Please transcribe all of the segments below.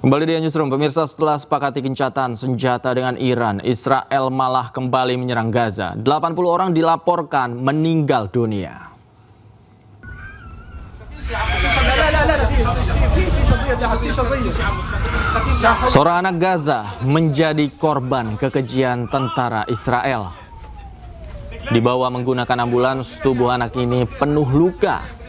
Kembali di Newsroom, pemirsa, setelah sepakati gencatan senjata dengan Iran, Israel malah kembali menyerang Gaza. 80 orang dilaporkan meninggal dunia. Seorang anak Gaza menjadi korban kekejian tentara Israel. Dibawa menggunakan ambulans, tubuh anak ini penuh luka.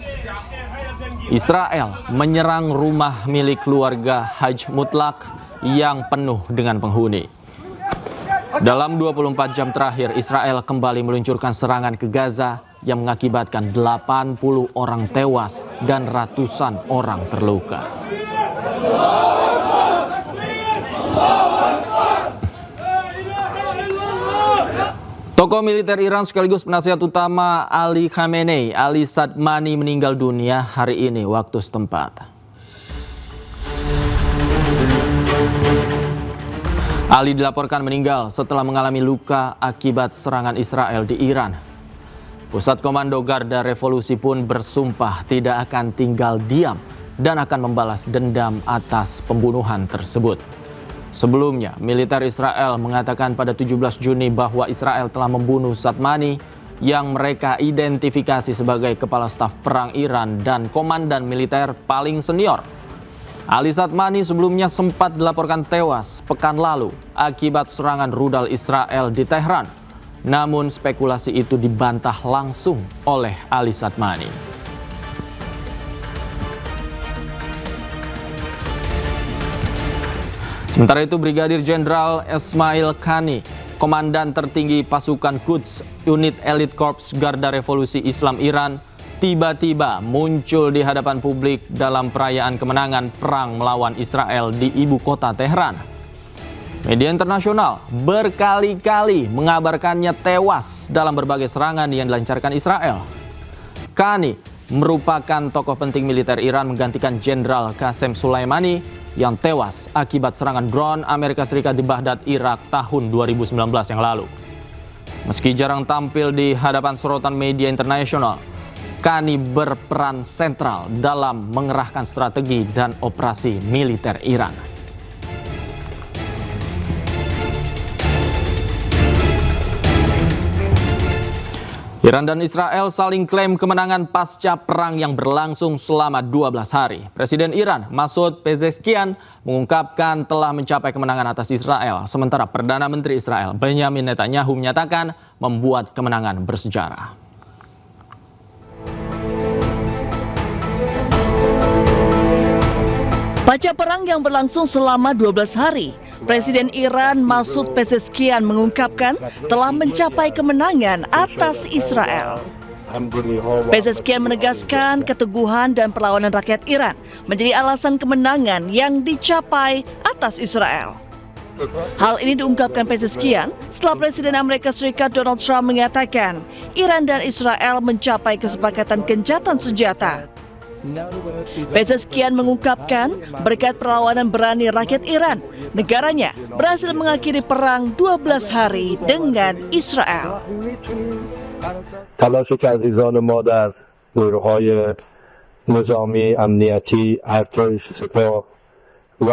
Israel menyerang rumah milik keluarga Haj Mutlak yang penuh dengan penghuni. Dalam 24 jam terakhir, Israel kembali meluncurkan serangan ke Gaza yang mengakibatkan 80 orang tewas dan ratusan orang terluka. Tokoh militer Iran sekaligus penasihat utama Ali Khamenei, Ali Sadmani, meninggal dunia hari ini waktu setempat. Ali dilaporkan meninggal setelah mengalami luka akibat serangan Israel di Iran. Pusat Komando Garda Revolusi pun bersumpah tidak akan tinggal diam dan akan membalas dendam atas pembunuhan tersebut. Sebelumnya, militer Israel mengatakan pada 17 Juni bahwa Israel telah membunuh Sadmani yang mereka identifikasi sebagai kepala staf perang Iran dan komandan militer paling senior. Ali Sadmani sebelumnya sempat dilaporkan tewas pekan lalu akibat serangan rudal Israel di Tehran. Namun spekulasi itu dibantah langsung oleh Ali Sadmani. Sementara itu, Brigadir Jenderal Esmail Qani, komandan tertinggi pasukan Quds, unit elit Korps Garda Revolusi Islam Iran, tiba-tiba muncul di hadapan publik dalam perayaan kemenangan perang melawan Israel di ibu kota Tehran. Media internasional berkali-kali mengabarkannya tewas dalam berbagai serangan yang dilancarkan Israel. Qani merupakan tokoh penting militer Iran menggantikan Jenderal Qasem Soleimani yang tewas akibat serangan drone Amerika Serikat di Baghdad, Irak tahun 2019 yang lalu. Meski jarang tampil di hadapan sorotan media internasional, Qani berperan sentral dalam mengerahkan strategi dan operasi militer Iran. Iran dan Israel saling klaim kemenangan pasca perang yang berlangsung selama 12 hari. Presiden Iran, Masoud Pezeshkian, mengungkapkan telah mencapai kemenangan atas Israel. Sementara Perdana Menteri Israel, Benjamin Netanyahu, menyatakan membuat kemenangan bersejarah. Pasca perang yang berlangsung selama 12 hari, Presiden Iran Masoud Pezeshkian mengungkapkan telah mencapai kemenangan atas Israel. Pezeshkian menegaskan keteguhan dan perlawanan rakyat Iran menjadi alasan kemenangan yang dicapai atas Israel. Hal ini diungkapkan Pezeshkian setelah Presiden Amerika Serikat Donald Trump mengatakan Iran dan Israel mencapai kesepakatan gencatan senjata. Pezeshkian mengungkapkan berkat perlawanan berani rakyat Iran, negaranya berhasil mengakhiri perang 12 hari dengan Israel. تلاش که عزیزان ما در نیروهای نظامی، امنیتی، ارتش، سپاه و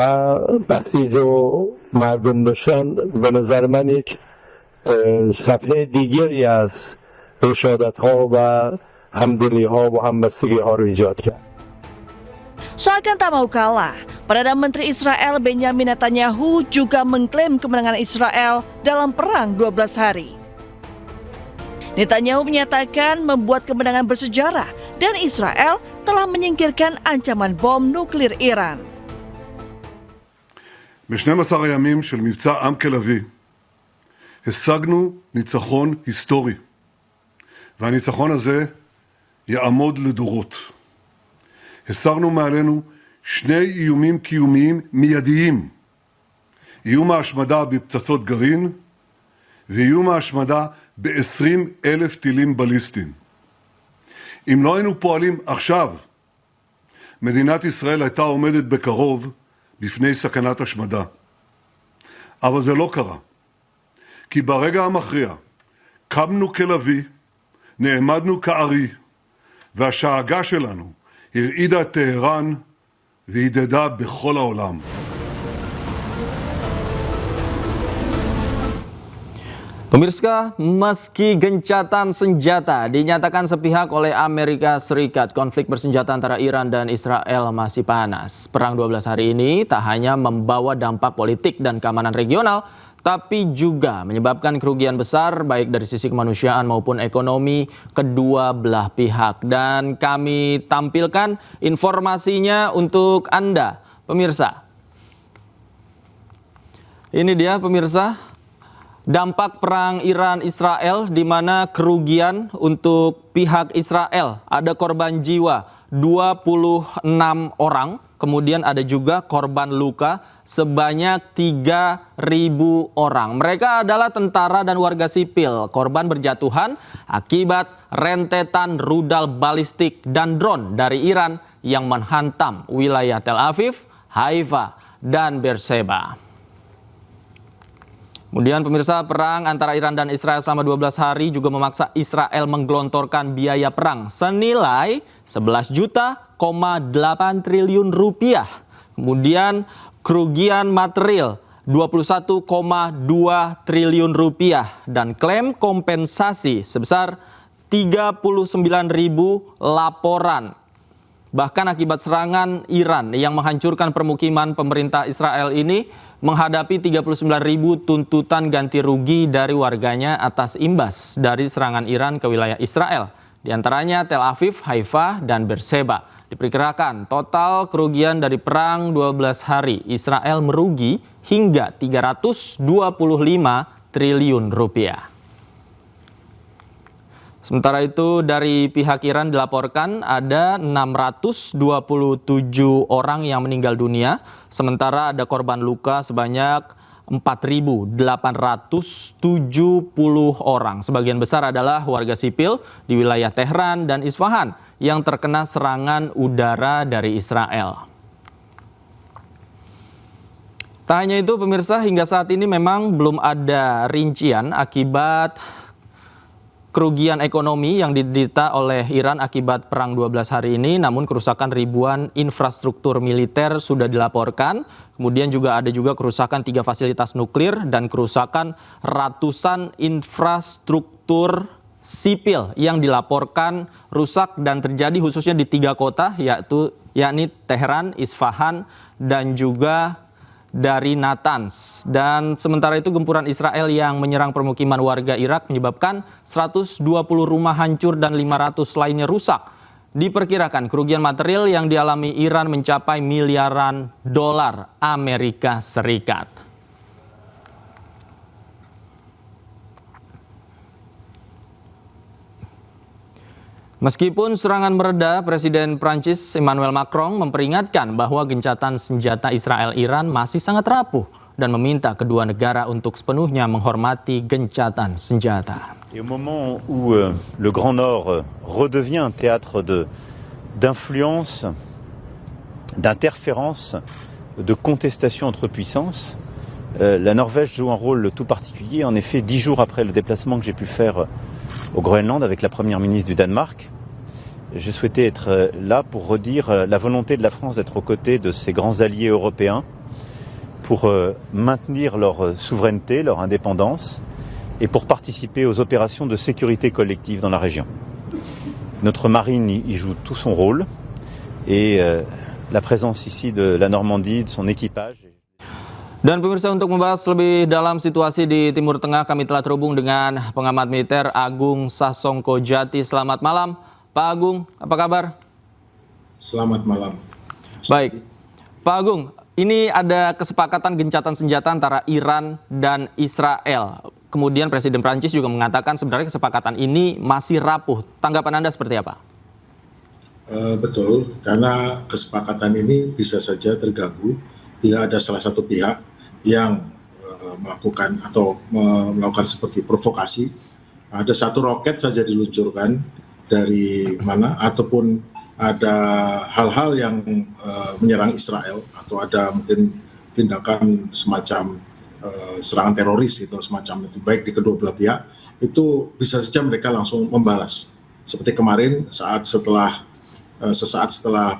بسیج و مردم داشتن به نظر من یک صفحه دیگری از رشادت‌ها و hamdiliha wa hambastigiha رو ایجاد کرد. Seakan tak mau kalah, Perdana Menteri Israel Benjamin Netanyahu juga mengklaim kemenangan Israel dalam perang 12 hari. Netanyahu menyatakan membuat kemenangan bersejarah dan Israel telah menyingkirkan ancaman bom nuklir Iran. ב-12 הימים של מבצע עם כלבי השגנו ניצחון היסטורי, והניצחון הזה יעמוד לדורות. הסרנו מעלינו שני איומים קיומיים מיידיים, איום ההשמדה בפצצות גרעין ואיום ההשמדה ב-20,000 טילים בליסטיים. אם לא היינו פועלים עכשיו, מדינת ישראל הייתה עומדת בקרוב בפני סכנת השמדה. אבל זה לא קרה, כי ברגע המכריע קמנו כלבי, נעמדנו כארי, והשאגה שלנו הרעידה את טהרן והידדה בכל העולם. Pemirsa, meski gencatan senjata dinyatakan sepihak oleh Amerika Serikat, konflik bersenjata antara Iran dan Israel masih panas. Perang 12 hari ini tak hanya membawa dampak politik dan keamanan regional, tapi juga menyebabkan kerugian besar baik dari sisi kemanusiaan maupun ekonomi kedua belah pihak. Dan kami tampilkan informasinya untuk Anda, pemirsa. Ini dia pemirsa. Dampak perang Iran-Israel di mana kerugian untuk pihak Israel ada korban jiwa 26 orang, kemudian ada juga korban luka sebanyak 3.000 orang. Mereka adalah tentara dan warga sipil. Korban berjatuhan akibat rentetan rudal balistik dan drone dari Iran yang menghantam wilayah Tel Aviv, Haifa, dan Beersheba. Kemudian pemirsa, perang antara Iran dan Israel selama 12 hari juga memaksa Israel menggelontorkan biaya perang senilai 11,8 triliun rupiah. Kemudian kerugian material 21,2 triliun rupiah dan klaim kompensasi sebesar 39.000 laporan. Bahkan akibat serangan Iran yang menghancurkan permukiman pemerintah Israel ini menghadapi 39.000 tuntutan ganti rugi dari warganya atas imbas dari serangan Iran ke wilayah Israel. Di antaranya Tel Aviv, Haifa, dan Beersheba. Diperkirakan total kerugian dari perang 12 hari Israel merugi hingga 325 triliun rupiah. Sementara itu dari pihak Iran dilaporkan ada 627 orang yang meninggal dunia, sementara ada korban luka sebanyak 4.870 orang. Sebagian besar adalah warga sipil di wilayah Tehran dan Isfahan yang terkena serangan udara dari Israel. Tak hanya itu pemirsa, hingga saat ini memang belum ada rincian akibat kerugian ekonomi yang diderita oleh Iran akibat perang 12 hari ini, namun kerusakan ribuan infrastruktur militer sudah dilaporkan. Kemudian juga ada kerusakan 3 fasilitas nuklir dan kerusakan ratusan infrastruktur sipil yang dilaporkan rusak dan terjadi khususnya di 3 kota yakni Teheran, Isfahan, dan juga dari Natanz. Dan sementara itu gempuran Israel yang menyerang permukiman warga Irak menyebabkan 120 rumah hancur dan 500 lainnya rusak. Diperkirakan kerugian material yang dialami Iran mencapai miliaran dolar Amerika Serikat. Meskipun serangan mereda, Presiden Prancis Emmanuel Macron memperingatkan bahwa gencatan senjata Israel-Iran masih sangat rapuh dan meminta kedua negara untuk sepenuhnya menghormati gencatan senjata. Et au moment où le Grand Nord redevient un théâtre d'influence, d'interférence, de contestation entre puissances, la Norvège joue un rôle tout particulier. En effet, 10 jours après le déplacement que j'ai pu faire au Groenland avec la première ministre du Danemark, je souhaitais être là pour redire la volonté de la France d'être aux côtés de ses grands alliés européens pour maintenir leur souveraineté, leur indépendance et pour participer aux opérations de sécurité collective dans la région. Notre marine y joue tout son rôle et la présence ici de la Normandie, de son équipage. Dan pemirsa, untuk membahas lebih dalam situasi di Timur Tengah, kami telah terhubung dengan pengamat militer Agung Sasongkojati. Selamat malam, Pak Agung. Apa kabar? Selamat malam. Baik, Pak Agung. Ini ada kesepakatan gencatan senjata antara Iran dan Israel. Kemudian Presiden Prancis juga mengatakan sebenarnya kesepakatan ini masih rapuh. Tanggapan Anda seperti apa? Betul, karena kesepakatan ini bisa saja terganggu bila ada salah satu pihak yang melakukan atau melakukan seperti provokasi. Ada satu roket saja diluncurkan dari mana, ataupun ada hal-hal yang menyerang Israel, atau ada mungkin tindakan semacam serangan teroris atau semacam itu, baik di kedua belah pihak, itu bisa saja mereka langsung membalas. Seperti kemarin sesaat setelah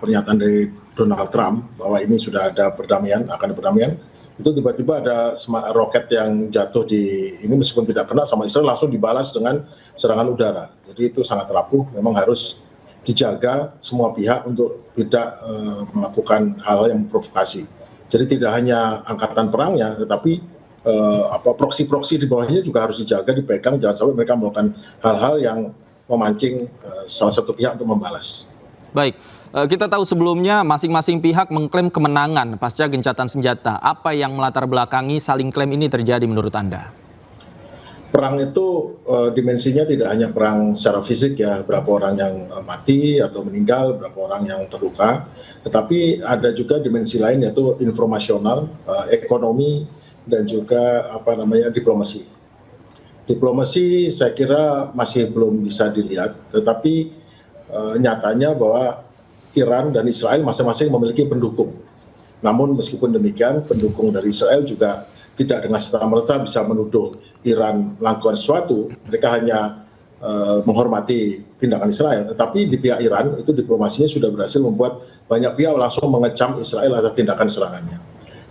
pernyataan dari Donald Trump bahwa ini sudah ada perdamaian, akan ada perdamaian, itu tiba-tiba ada roket yang jatuh di ini meskipun tidak kena sama Israel langsung dibalas dengan serangan udara. Jadi itu sangat rapuh, memang harus dijaga semua pihak untuk tidak melakukan hal yang memprovokasi. Jadi tidak hanya angkatan perangnya, tetapi proksi-proksi di bawahnya juga harus dijaga, dipegang, jangan sampai mereka melakukan hal-hal yang memancing salah satu pihak untuk membalas. Baik, kita tahu sebelumnya masing-masing pihak mengklaim kemenangan pasca gencatan senjata. Apa yang melatar belakangi saling klaim ini terjadi menurut Anda? Perang itu dimensinya tidak hanya perang secara fisik ya, berapa orang yang mati atau meninggal, berapa orang yang terluka, tetapi ada juga dimensi lain yaitu informasional, ekonomi, dan juga diplomasi. Diplomasi saya kira masih belum bisa dilihat, tetapi nyatanya bahwa Iran dan Israel masing-masing memiliki pendukung. Namun meskipun demikian, pendukung dari Israel juga tidak dengan serta-merta bisa menuduh Iran melakukan sesuatu. Mereka hanya menghormati tindakan Israel. Tetapi di pihak Iran itu diplomasinya sudah berhasil membuat banyak pihak langsung mengecam Israel atas tindakan serangannya.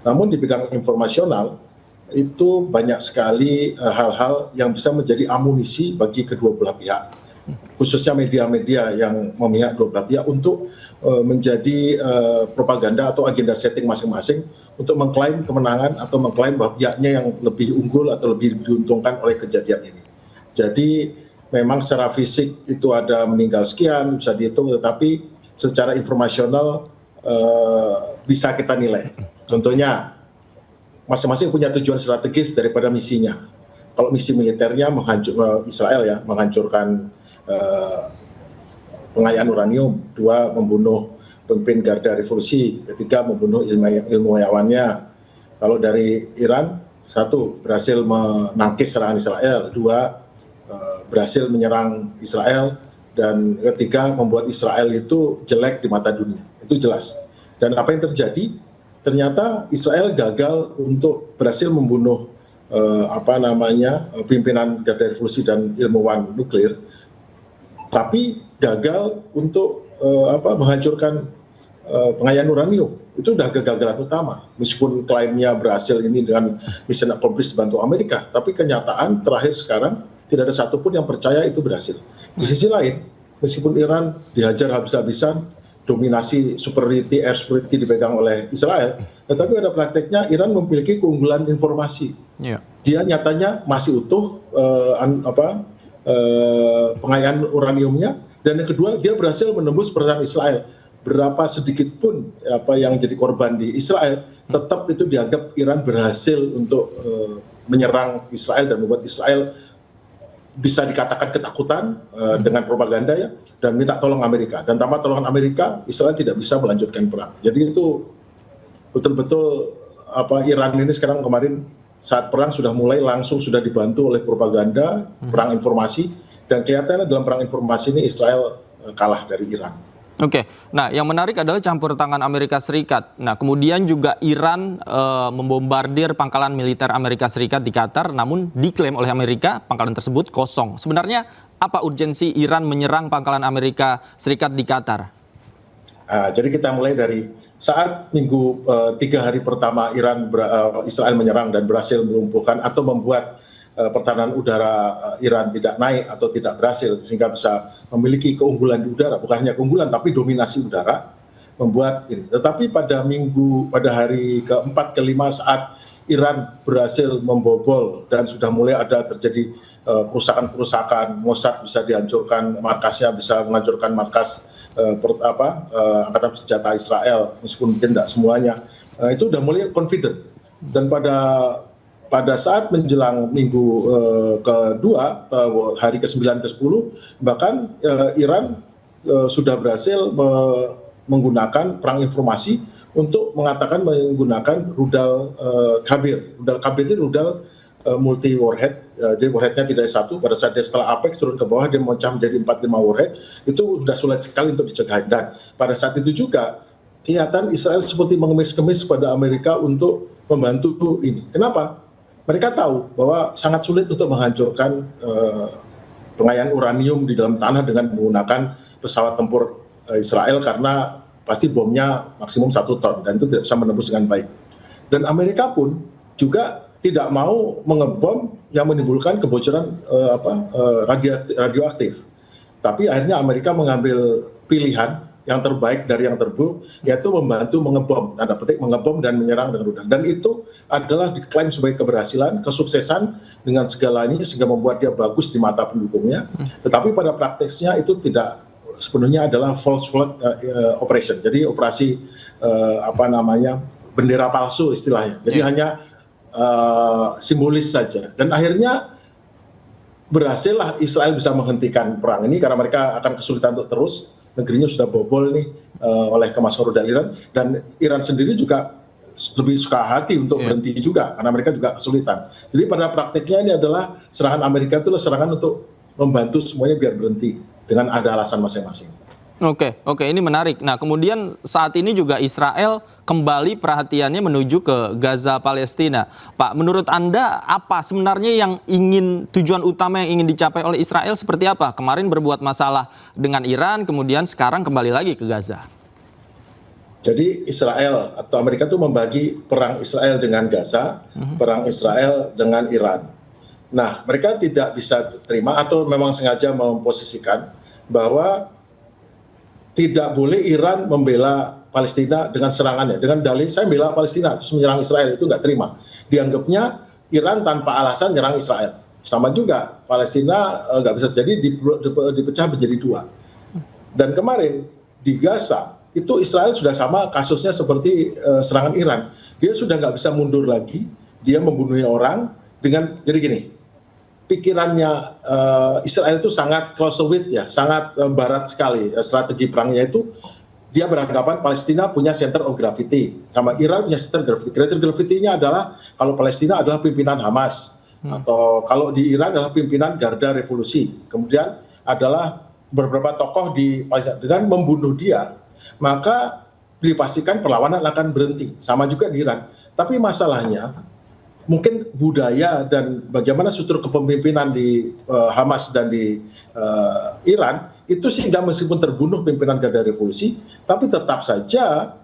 Namun di bidang informasional itu banyak sekali hal-hal yang bisa menjadi amunisi bagi kedua belah pihak, khususnya media-media yang memihak dua belah pihak untuk menjadi propaganda atau agenda setting masing-masing untuk mengklaim kemenangan atau mengklaim bahwa pihaknya yang lebih unggul atau lebih diuntungkan oleh kejadian ini. Jadi memang secara fisik itu ada meninggal sekian, bisa dihitung, tetapi secara informasional bisa kita nilai. Contohnya, masing-masing punya tujuan strategis daripada misinya. Kalau misi militernya menghancurkan pengayaan uranium, 2 membunuh pemimpin Garda Revolusi, 3 membunuh ilmuwannya. Kalau dari Iran, 1 berhasil menangkis serangan Israel, 2 berhasil menyerang Israel, dan 3 membuat Israel itu jelek di mata dunia. Itu jelas. Dan apa yang terjadi? Ternyata Israel gagal untuk berhasil membunuh pimpinan Garda Revolusi dan ilmuwan nuklir, tapi gagal untuk menghancurkan pengayaan uranium. Itu udah kegagalan utama. Meskipun klaimnya berhasil ini dengan mission accomplished dibantu Amerika, tapi kenyataan terakhir sekarang tidak ada satupun yang percaya itu berhasil. Di sisi lain, meskipun Iran dihajar habis-habisan, dominasi superiority, air superiority dipegang oleh Israel, tetapi ada prakteknya Iran memiliki keunggulan informasi. Yeah. Dia nyatanya masih utuh pengayaan uraniumnya, dan yang kedua dia berhasil menembus pertahanan Israel. Berapa sedikit pun yang jadi korban di Israel, tetap itu dianggap Iran berhasil untuk menyerang Israel dan membuat Israel bisa dikatakan ketakutan dengan propaganda ya, dan minta tolong Amerika. Dan tanpa tolongan Amerika, Israel tidak bisa melanjutkan perang. Jadi itu betul-betul Iran ini sekarang kemarin saat perang sudah mulai langsung sudah dibantu oleh propaganda, perang informasi, dan kelihatannya dalam perang informasi ini Israel kalah dari Iran. Oke, nah yang menarik adalah campur tangan Amerika Serikat. Nah kemudian juga Iran membombardir pangkalan militer Amerika Serikat di Qatar, namun diklaim oleh Amerika pangkalan tersebut kosong. Sebenarnya apa urgensi Iran menyerang pangkalan Amerika Serikat di Qatar? Jadi kita mulai dari saat 3 hari pertama Israel menyerang dan berhasil melumpuhkan atau membuat pertahanan udara Iran tidak naik atau tidak berhasil sehingga bisa memiliki keunggulan di udara, bukan hanya keunggulan tapi dominasi udara, membuat ini. Tetapi pada hari keempat kelima saat Iran berhasil membobol dan sudah mulai ada terjadi kerusakan-kerusakan, Mossad bisa dihancurkan, markasnya bisa menghancurkan markas angkatan senjata Israel, meskipun mungkin tidak semuanya, itu sudah mulai confident. Dan pada saat menjelang minggu kedua, hari ke-9 ke-10, bahkan Iran sudah berhasil menggunakan perang informasi untuk menggunakan rudal Kabir. Rudal Kabir ini rudal multi warhead, jadi warheadnya tidak satu. Pada saat dia setelah Apex turun ke bawah, dia memecah menjadi 4-5 warhead, itu sudah sulit sekali untuk dicegah. Dan pada saat itu juga kelihatan Israel seperti mengemis-kemis pada Amerika untuk membantu ini. Kenapa? Mereka tahu bahwa sangat sulit untuk menghancurkan pengayaan uranium di dalam tanah dengan menggunakan pesawat tempur Israel karena pasti bomnya maksimum 1 ton dan itu tidak bisa menembus dengan baik. Dan Amerika pun juga tidak mau mengebom yang menimbulkan kebocoran radioaktif. Tapi akhirnya Amerika mengambil pilihan yang terbaik dari yang terburuk, yaitu membantu mengebom, tanda petik mengebom dan menyerang dengan rudal. Dan itu adalah diklaim sebagai keberhasilan, kesuksesan dengan segalanya sehingga membuat dia bagus di mata pendukungnya. Tetapi pada prakteknya itu tidak sepenuhnya adalah false flag operation. Jadi operasi bendera palsu istilahnya. Jadi hanya simbolis saja. Dan akhirnya berhasillah Israel bisa menghentikan perang ini karena mereka akan kesulitan untuk terus. Negerinya sudah bobol nih oleh kemasan rudal Iran, dan Iran sendiri juga lebih suka hati untuk berhenti juga karena mereka juga kesulitan. Jadi pada praktiknya ini adalah serangan Amerika itu adalah serangan untuk membantu semuanya biar berhenti dengan ada alasan masing-masing. Oke, ini menarik. Nah, kemudian saat ini juga Israel kembali perhatiannya menuju ke Gaza Palestina. Pak, menurut Anda apa sebenarnya yang tujuan utama yang ingin dicapai oleh Israel seperti apa? Kemarin berbuat masalah dengan Iran, kemudian sekarang kembali lagi ke Gaza. Jadi Israel atau Amerika itu membagi perang Israel dengan Gaza, perang Israel dengan Iran. Nah, mereka tidak bisa terima atau memang sengaja memposisikan bahwa tidak boleh Iran membela Palestina dengan serangannya, dengan dalih saya membela Palestina terus menyerang Israel, itu nggak terima. Dianggapnya Iran tanpa alasan menyerang Israel. Sama juga Palestina nggak bisa jadi dipecah menjadi dua. Dan kemarin di Gaza itu Israel sudah sama kasusnya seperti serangan Iran. Dia sudah nggak bisa mundur lagi, dia membunuh orang dengan jadi gini. Pikirannya Israel itu sangat Clausewitz ya, sangat barat sekali. Strategi perangnya itu dia beranggapan Palestina punya center of gravity, sama Iran punya center gravity. Center gravity-nya adalah kalau Palestina adalah pimpinan Hamas, atau kalau di Iran adalah pimpinan Garda Revolusi. Kemudian adalah beberapa tokoh di Palestina. Dengan membunuh dia, maka dipastikan perlawanan akan berhenti. Sama juga di Iran. Tapi masalahnya mungkin budaya dan bagaimana struktur kepemimpinan di Hamas dan di Iran itu sehingga meskipun terbunuh pimpinan Garda Revolusi, tapi tetap saja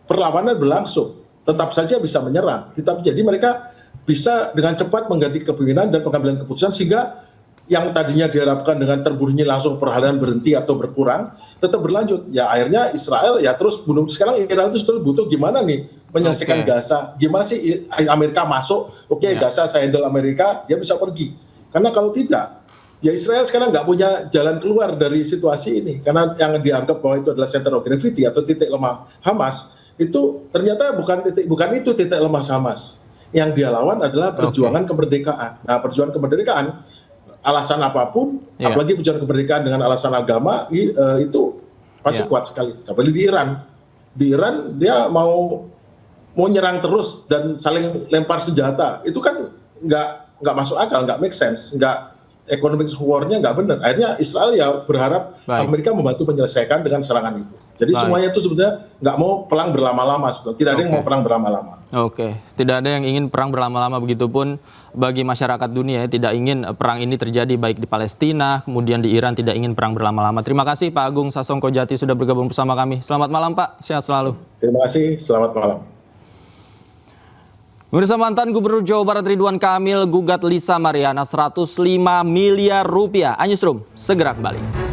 perlawanan berlangsung, tetap saja bisa menyerang. Jadi mereka bisa dengan cepat mengganti kepemimpinan dan pengambilan keputusan sehingga yang tadinya diharapkan dengan terbunuhnya langsung perlawanan berhenti atau berkurang tetap berlanjut. Ya akhirnya Israel ya terus bunuh. Sekarang Iran itu butuh gimana nih menyelesaikan Gaza, gimana sih Amerika masuk, Gaza saya handle Amerika, dia bisa pergi. Karena kalau tidak, ya Israel sekarang nggak punya jalan keluar dari situasi ini. Karena yang dianggap bahwa itu adalah center of gravity atau titik lemah Hamas, itu ternyata bukan itu titik lemah Hamas. Yang dia lawan adalah perjuangan kemerdekaan. Nah, perjuangan kemerdekaan, alasan apapun, apalagi perjuangan kemerdekaan dengan alasan agama, itu pasti kuat sekali. Sampai di Iran. Di Iran dia mau nyerang terus dan saling lempar senjata, itu kan nggak masuk akal, nggak make sense, economic war-nya nggak benar. Akhirnya Israel ya berharap Amerika membantu menyelesaikan dengan serangan itu. Jadi semuanya itu sebenarnya nggak mau perang berlama-lama, tidak ada yang mau perang berlama-lama. Tidak ada yang ingin perang berlama-lama, begitupun bagi masyarakat dunia tidak ingin perang ini terjadi baik di Palestina, kemudian di Iran tidak ingin perang berlama-lama. Terima kasih Pak Agung Sasongkojati sudah bergabung bersama kami. Selamat malam Pak, sehat selalu. Terima kasih, selamat malam. Pemirsa, mantan Gubernur Jawa Barat Ridwan Kamil gugat Lisa Mariana 105 miliar rupiah. Newsroom segera kembali.